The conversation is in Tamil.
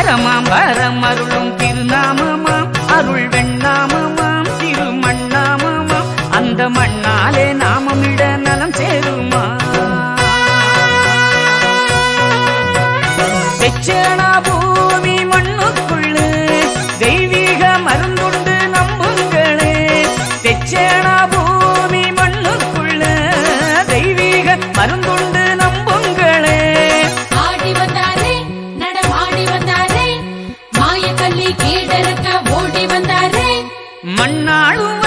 வரமாம் வரம் அருளும் திருநாமமாம் அருள் வெண்ணாமமாம் திருமண்ணாமமாம் அந்த மண்ணாலே நாமமிட நலம் சேருமா தெச்சேனா பூமி மண்ணுக்குள்ள தெய்வீக மருந்துண்டு நம்புங்களே தெச்சேனா பூமி மண்ணுக்குள்ள தெய்வீக மருந்துண்டு நம்புங்களே ஆடி வந்தாரே நடமாடி வந்தாரே மாய கல்லி கீழறுக்க ஓடி வந்தாரே மண்ணாளும்